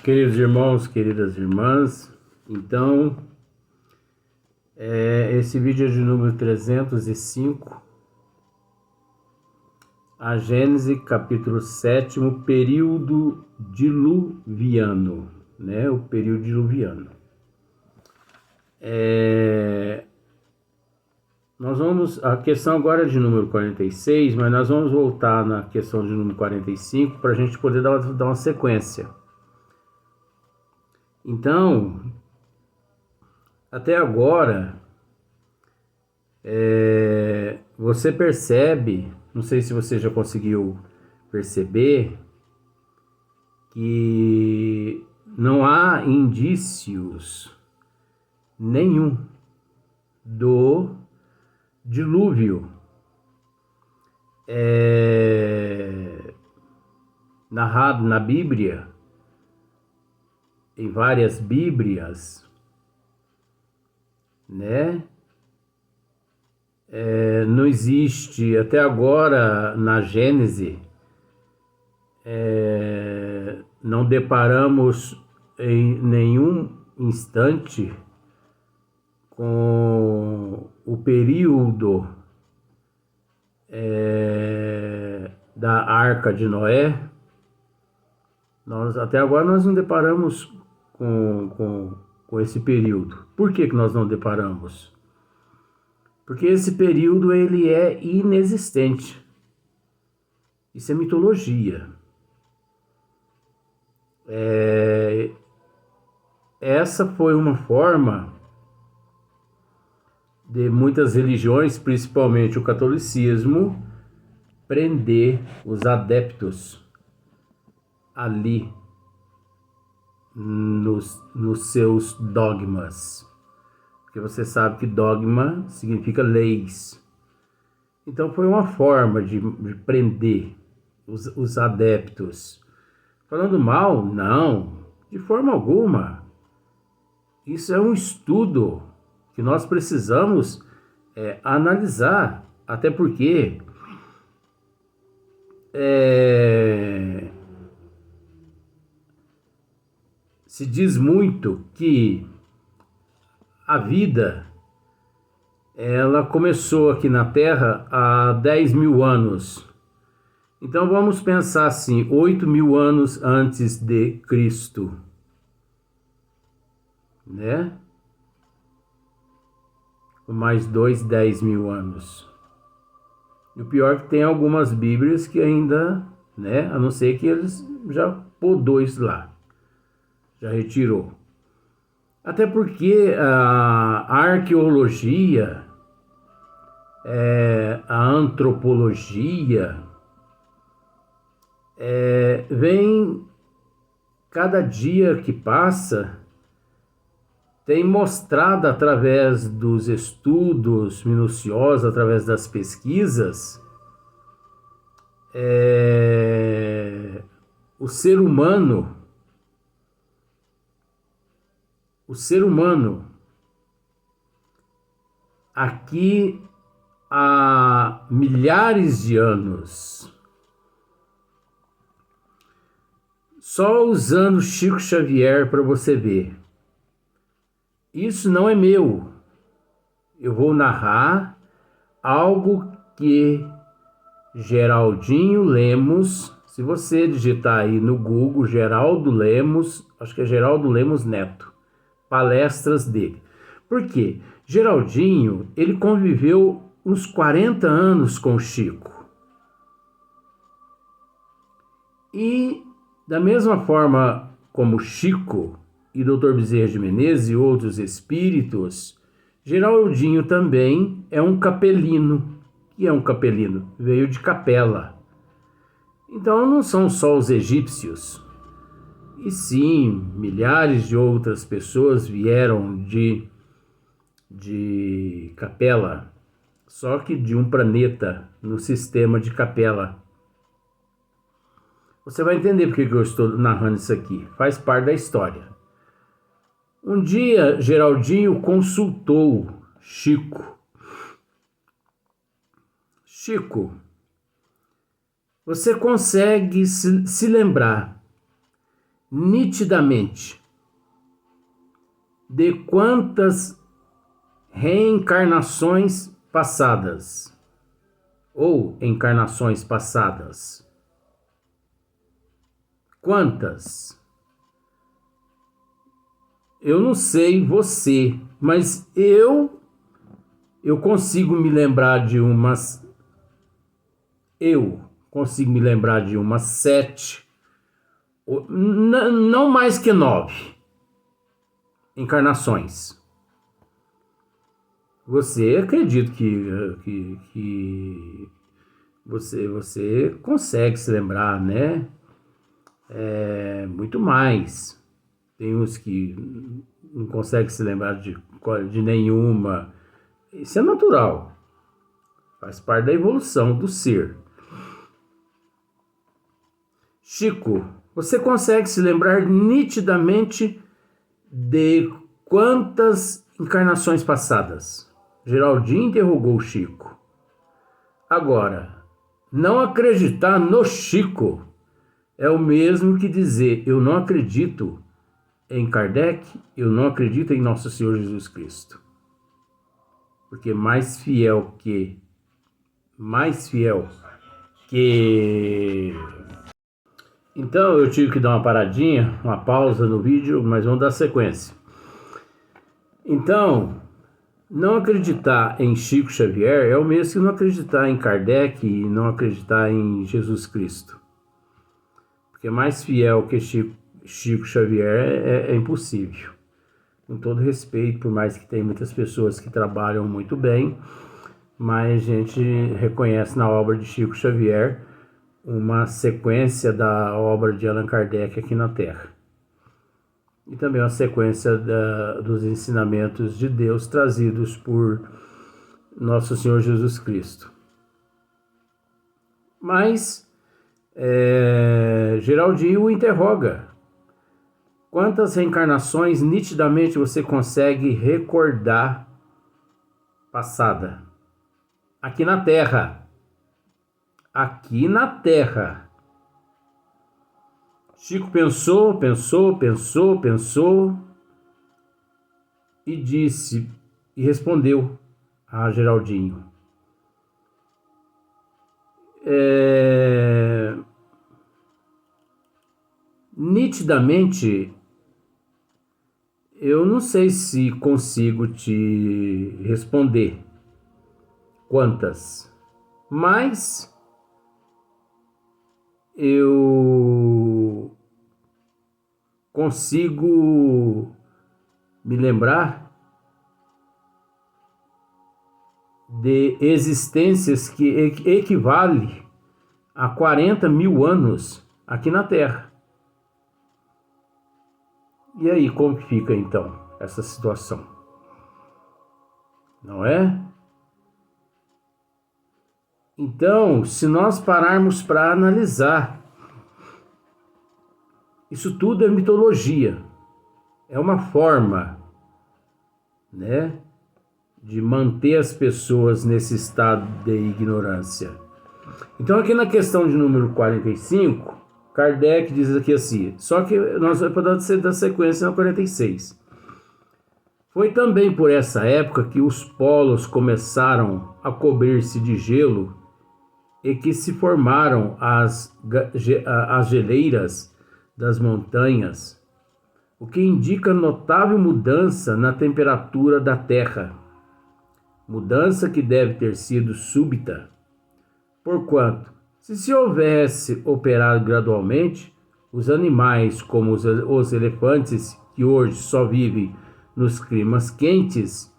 Queridos irmãos, queridas irmãs, então, esse vídeo é de número 305, a Gênese, capítulo 7, período diluviano, né? O período diluviano. A questão agora é de número 46, mas nós vamos voltar na questão de número 45 para a gente poder dar uma sequência. Então, até agora, você percebe, não sei se você já conseguiu perceber, que não há indícios nenhum do dilúvio narrado na Bíblia, em várias Bíblias, né? Não existe até agora na Gênese, não deparamos em nenhum instante com o período da Arca de Noé. Até agora nós não deparamos com esse período. Por que nós não deparamos? Porque esse período ele é inexistente. Isso é mitologia. Essa foi uma forma de muitas religiões, principalmente o catolicismo, prender os adeptos ali nos seus dogmas. Porque você sabe que dogma significa leis. Então foi uma forma de prender os adeptos. Falando mal? Não, de forma alguma. Isso é um estudo que nós precisamos analisar. Até porque se diz muito que a vida ela começou aqui na Terra há 10 mil anos. Então vamos pensar assim, 8 mil anos antes de Cristo, né? Mais 10 mil anos. E o pior é que tem algumas Bíblias que ainda, né? A não ser que eles já podou isso lá, já retirou. Até porque a arqueologia, a antropologia, vem, cada dia que passa, tem mostrado através dos estudos minuciosos, através das pesquisas, o ser humano, aqui há milhares de anos, só usando Chico Xavier para você ver. Isso não é meu. Eu vou narrar algo que Geraldinho Lemos, se você digitar aí no Google Geraldo Lemos, acho que é Geraldo Lemos Neto, palestras dele. Por quê? Geraldinho, ele conviveu uns 40 anos com o Chico. E da mesma forma como Chico e Dr. Bezerra de Menezes e outros espíritos, Geraldinho também é um capelino. Que é um capelino? Veio de capela. Então não são só os egípcios, e sim, milhares de outras pessoas vieram de Capela, só que de um planeta no sistema de Capela. Você vai entender porque que eu estou narrando isso aqui. Faz parte da história. Um dia, Geraldinho consultou Chico. Chico, você consegue se lembrar nitidamente de quantas reencarnações passadas ou encarnações passadas? Quantas? Eu não sei você, mas eu consigo me lembrar de umas. Eu consigo me lembrar de umas 7, não mais que 9 encarnações. Você acredita que você consegue se lembrar, né? Muito mais. Tem uns que não conseguem se lembrar de nenhuma. Isso é natural. Faz parte da evolução do ser. Chico, você consegue se lembrar nitidamente de quantas encarnações passadas? Geraldinho interrogou Chico. Agora, não acreditar no Chico é o mesmo que dizer eu não acredito em Kardec, eu não acredito em Nosso Senhor Jesus Cristo. Porque mais fiel que... Então eu tive que dar uma paradinha, uma pausa no vídeo, mas vamos dar sequência. Então, não acreditar em Chico Xavier é o mesmo que não acreditar em Kardec e não acreditar em Jesus Cristo. Porque mais fiel que Chico Xavier é impossível. Com todo respeito, por mais que tenha muitas pessoas que trabalham muito bem, mas a gente reconhece na obra de Chico Xavier uma sequência da obra de Allan Kardec aqui na Terra. E também uma sequência dos ensinamentos de Deus trazidos por Nosso Senhor Jesus Cristo. Mas Geraldinho o interroga. Quantas reencarnações nitidamente você consegue recordar passada? Aqui na Terra. Aqui na Terra. Chico pensou e disse, e respondeu a Geraldinho. Nitidamente, eu não sei se consigo te responder quantas, mas eu consigo me lembrar de existências que equivale a 40 mil anos aqui na Terra. E aí, como que fica então essa situação? Não é? Então, se nós pararmos para analisar, isso tudo é mitologia. É uma forma, né, de manter as pessoas nesse estado de ignorância. Então, aqui na questão de número 45, Kardec diz aqui assim, só que nós vamos dar sequência na 46. Foi também por essa época que os polos começaram a cobrir-se de gelo e que se formaram as geleiras das montanhas, o que indica notável mudança na temperatura da Terra, mudança que deve ter sido súbita, porquanto, se houvesse operado gradualmente, os animais como os elefantes, que hoje só vivem nos climas quentes,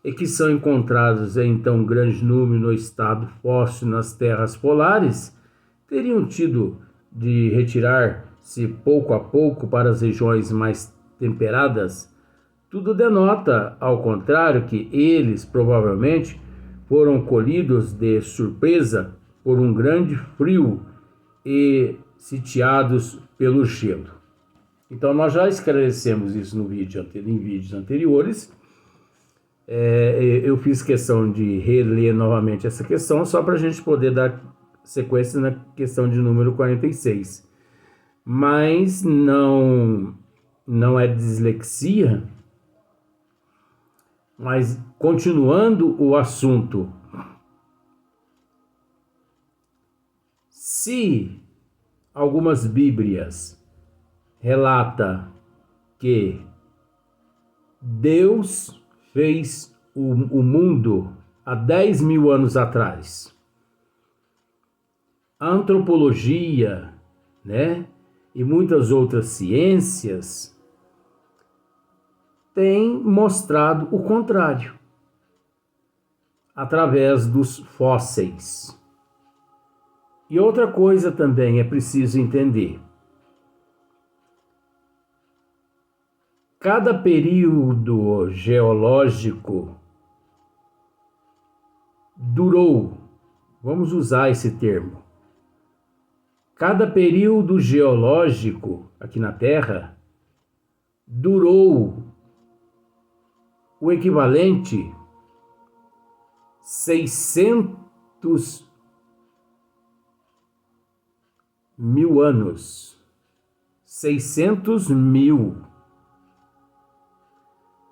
e que são encontrados em tão grande número no estado fóssil nas terras polares, teriam tido de retirar-se pouco a pouco para as regiões mais temperadas. Tudo denota, ao contrário, que eles provavelmente foram colhidos de surpresa por um grande frio e sitiados pelo gelo. Então nós já esclarecemos isso em vídeos anteriores. Eu fiz questão de reler novamente essa questão só para a gente poder dar sequência na questão de número 46. mas não é dislexia. Mas continuando o assunto, se algumas Bíblias relata que Deus fez o mundo há 10 mil anos atrás, a antropologia, né, e muitas outras ciências têm mostrado o contrário, através dos fósseis. E outra coisa também é preciso entender. Cada período geológico durou, vamos usar esse termo, cada período geológico aqui na Terra durou o equivalente 600 mil anos. 600 mil.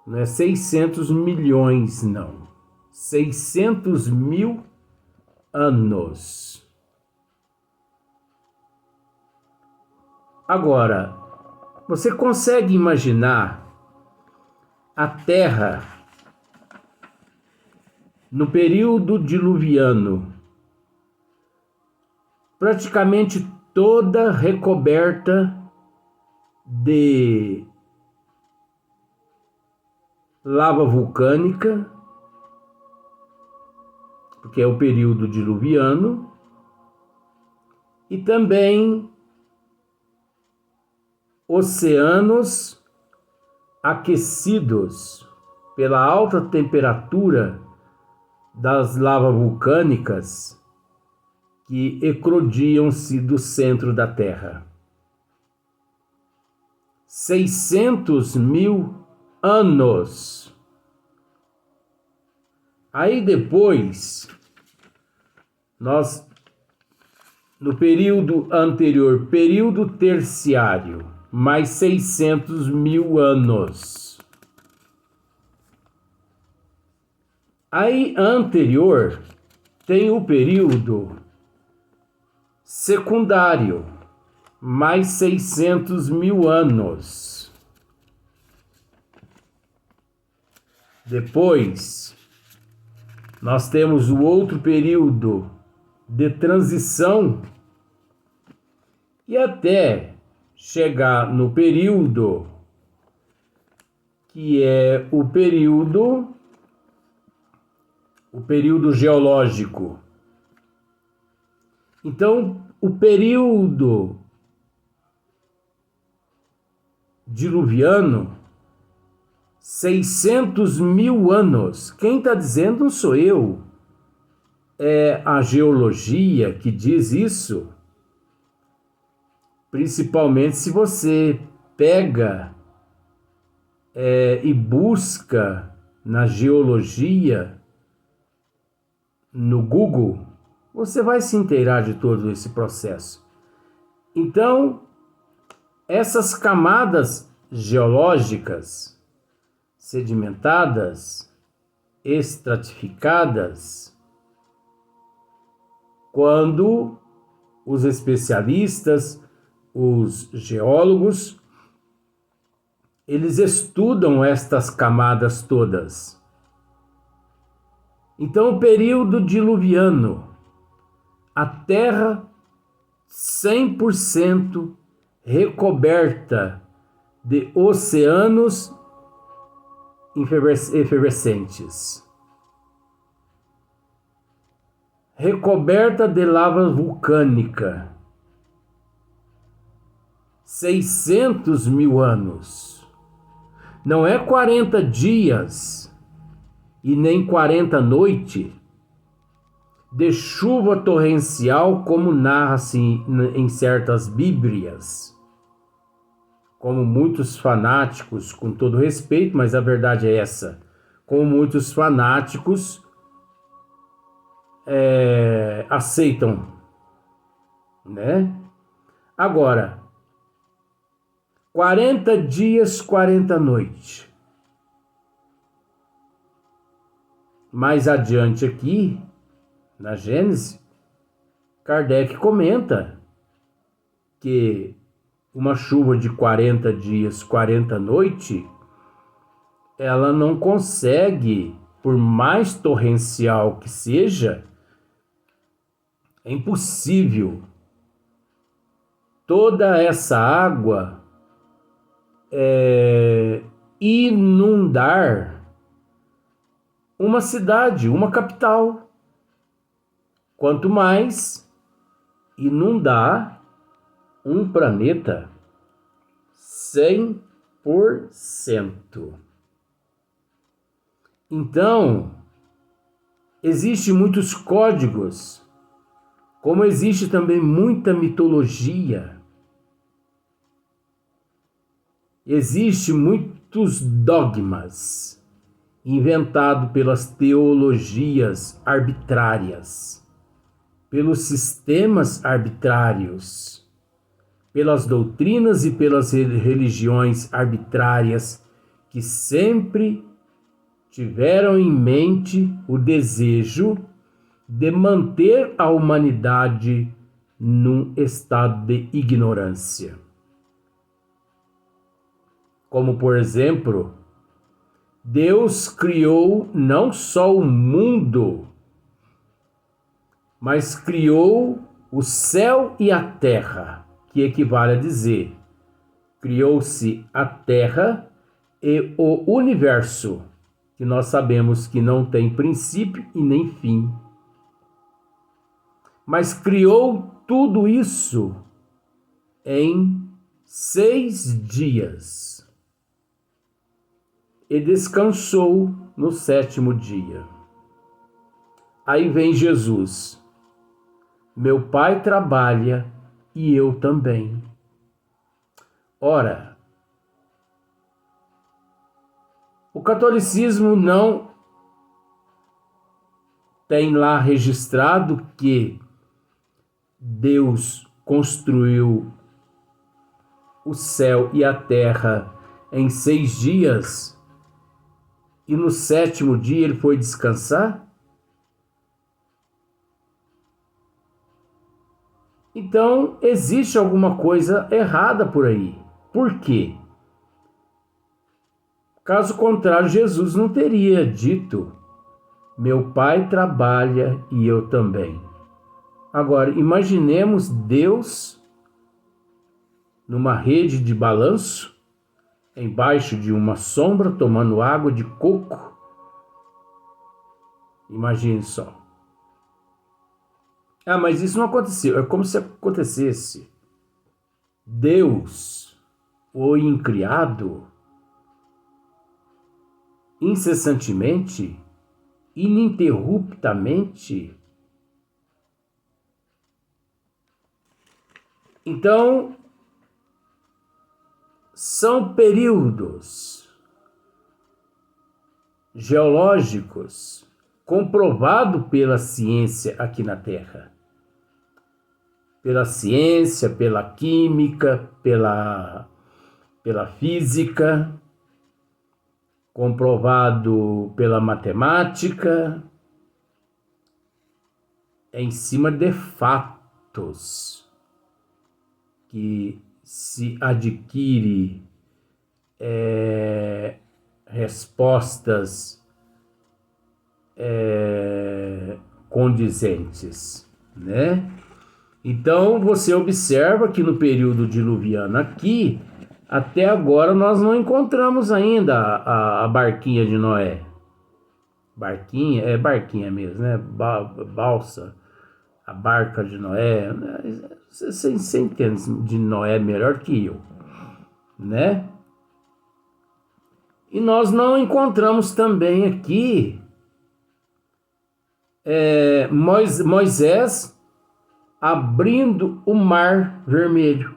Não é 600 milhões, não. 600 mil anos. Agora, você consegue imaginar a Terra no período diluviano praticamente toda recoberta de lava vulcânica, porque é o período diluviano, e também oceanos aquecidos pela alta temperatura das lavas vulcânicas que eclodiam-se do centro da Terra. 600 mil anos. Aí depois, no período anterior, período terciário, mais 600 mil anos. Aí anterior tem o período secundário, mais 600 mil anos. Depois, nós temos o outro período de transição e até chegar no período que é o período geológico. Então, o período diluviano, 600 mil anos. Quem está dizendo não sou eu, é a geologia que diz isso. Principalmente se você pega e busca na geologia, no Google, você vai se inteirar de todo esse processo. Então, essas camadas geológicas, sedimentadas, estratificadas, quando os especialistas, os geólogos, eles estudam estas camadas todas. Então, o período diluviano, a Terra 100% recoberta de oceanos efervescentes, recoberta de lava vulcânica, 600 mil anos. Não é 40 dias e nem 40 noites de chuva torrencial, como narra-se em certas Bíblias. Como muitos fanáticos, com todo respeito, mas a verdade é essa, como muitos fanáticos aceitam, né? Agora, 40 dias, 40 noites. Mais adiante aqui, na Gênesis, Kardec comenta que uma chuva de 40 dias, 40 noites, ela não consegue, por mais torrencial que seja, é impossível toda essa água inundar uma cidade, uma capital. Quanto mais inundar um planeta 100%. Então, existem muitos códigos, como existe também muita mitologia. Existem muitos dogmas inventados pelas teologias arbitrárias, pelos sistemas arbitrários, pelas doutrinas e pelas religiões arbitrárias que sempre tiveram em mente o desejo de manter a humanidade num estado de ignorância. Como, por exemplo, Deus criou não só o mundo, mas criou o céu e a terra, que equivale a dizer, criou-se a terra e o universo, que nós sabemos que não tem princípio e nem fim. Mas criou tudo isso em 6 dias. E descansou no 7º dia. Aí vem Jesus. Meu Pai trabalha e eu também. Ora, o catolicismo não tem lá registrado que Deus construiu o céu e a terra em 6 dias e no 7º dia ele foi descansar? Então existe alguma coisa errada por aí. Por quê? Caso contrário, Jesus não teria dito: meu Pai trabalha e eu também. Agora, imaginemos Deus numa rede de balanço, embaixo de uma sombra, tomando água de coco. Imagine só. Ah, mas isso não aconteceu. É como se acontecesse. Deus, o incriado, incessantemente, ininterruptamente. Então, são períodos geológicos comprovados pela ciência aqui na Terra. Pela ciência, pela química, pela física, comprovado pela matemática, em cima de fatos que se adquire respostas condizentes, né? Então você observa que no período diluviano aqui, até agora nós não encontramos ainda a barquinha de Noé. Barquinha, é barquinha mesmo, né? Balsa, a barca de Noé. Você entende de Noé melhor que eu, né? E nós não encontramos também aqui Moisés abrindo o mar vermelho.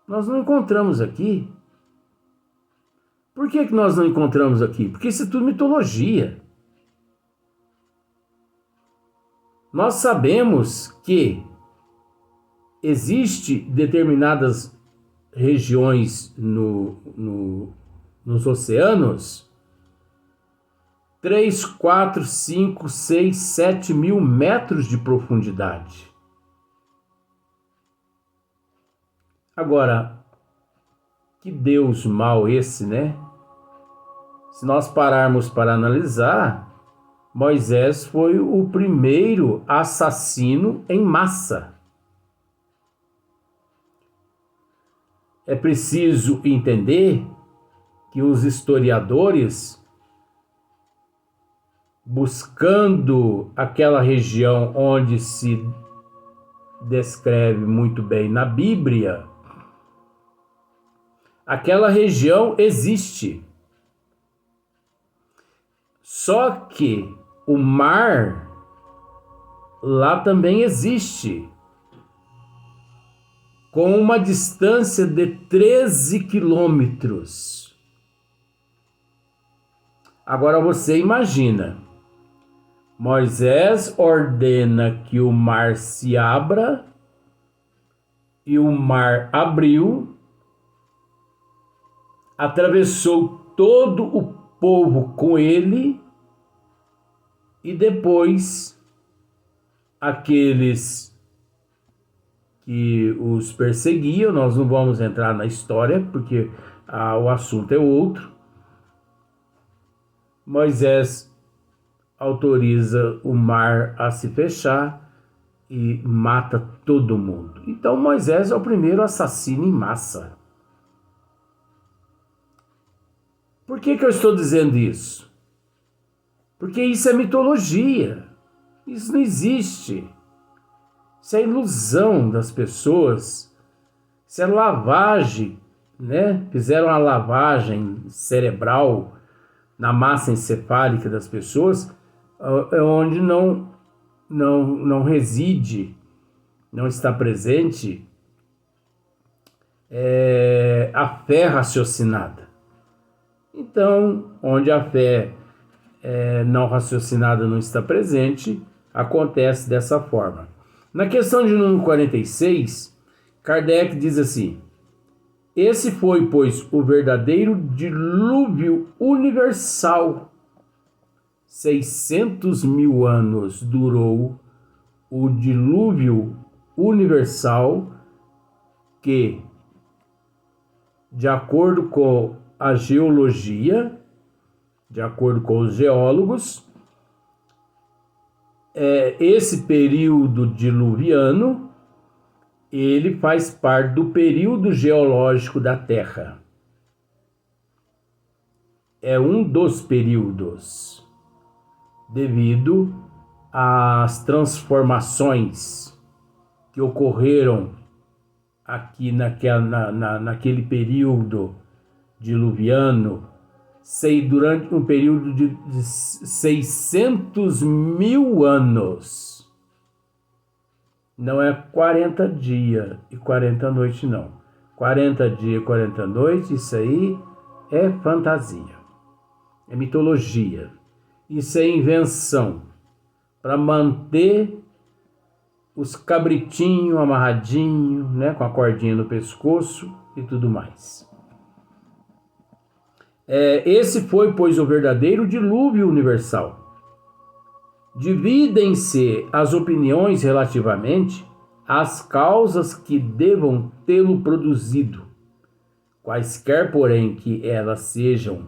Nós não encontramos aqui. Por que nós não encontramos aqui? Porque isso é tudo mitologia. Nós sabemos que existe determinadas regiões nos oceanos, 3, 4, 5, 6, 7 mil metros de profundidade. Agora, que Deus mau esse, né? Se nós pararmos para analisar, Moisés foi o primeiro assassino em massa. É preciso entender que os historiadores, buscando aquela região onde se descreve muito bem na Bíblia, aquela região existe. Só que o mar lá também existe, com uma distância de 13 quilômetros. Agora você imagina, Moisés ordena que o mar se abra, e o mar abriu, atravessou todo o povo com ele, e depois aqueles que os perseguiam, nós não vamos entrar na história porque o assunto é outro, Moisés autoriza o mar a se fechar e mata todo mundo. Então Moisés é o primeiro assassino em massa. Por que eu estou dizendo isso? Porque isso é mitologia. Isso não existe. Isso é ilusão das pessoas. Isso é lavagem, né? Fizeram uma lavagem cerebral na massa encefálica das pessoas, onde não reside, não está presente a fé raciocinada. Então, onde a fé não raciocinada não está presente, acontece dessa forma. Na questão de número 46, Kardec diz assim: esse foi, pois, o verdadeiro dilúvio universal. 600 mil anos durou o dilúvio universal que, de acordo com a geologia, de acordo com os geólogos, esse período diluviano, ele faz parte do período geológico da Terra. É um dos períodos, devido às transformações que ocorreram aqui naquele período diluviano, durante um período de 600 mil anos. Não é 40 dias e 40 noites, não. 40 dias e 40 noites, isso aí é fantasia, é mitologia. Isso é invenção para manter os cabritinhos amarradinhos, né, com a cordinha no pescoço e tudo mais. Esse foi, pois, o verdadeiro dilúvio universal. Dividem-se as opiniões relativamente às causas que devam tê-lo produzido. Quaisquer, porém, que elas sejam,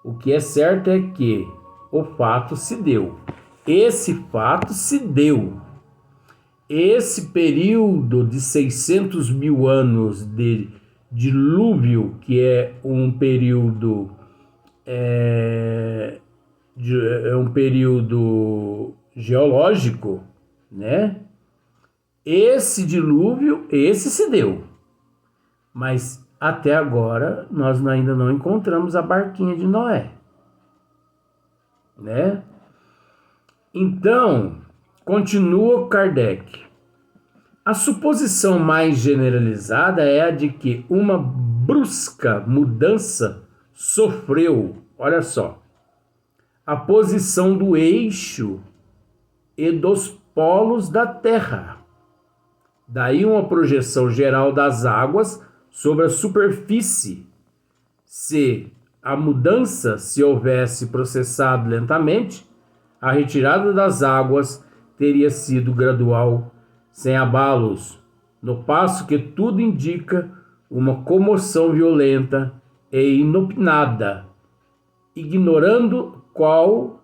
o que é certo é que o fato se deu. Esse fato se deu. Esse período de 600 mil anos de dilúvio, que é um período um período geológico, né? Esse dilúvio, esse se deu. Mas até agora nós ainda não encontramos a barquinha de Noé, né? Então, continua Kardec. A suposição mais generalizada é a de que uma brusca mudança sofreu, olha só, a posição do eixo e dos polos da Terra. Daí uma projeção geral das águas sobre a superfície. Se a mudança se houvesse processado lentamente, a retirada das águas teria sido gradual, sem abalos, no passo que tudo indica uma comoção violenta e inopinada, ignorando qual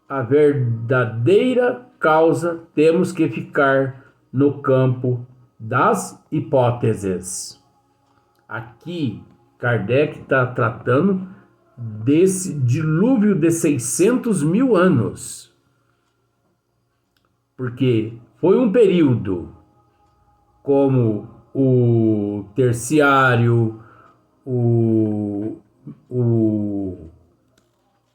a verdadeira causa, temos que ficar no campo das hipóteses. Aqui, Kardec está tratando desse dilúvio de 600 mil anos, porque foi um período como o terciário, o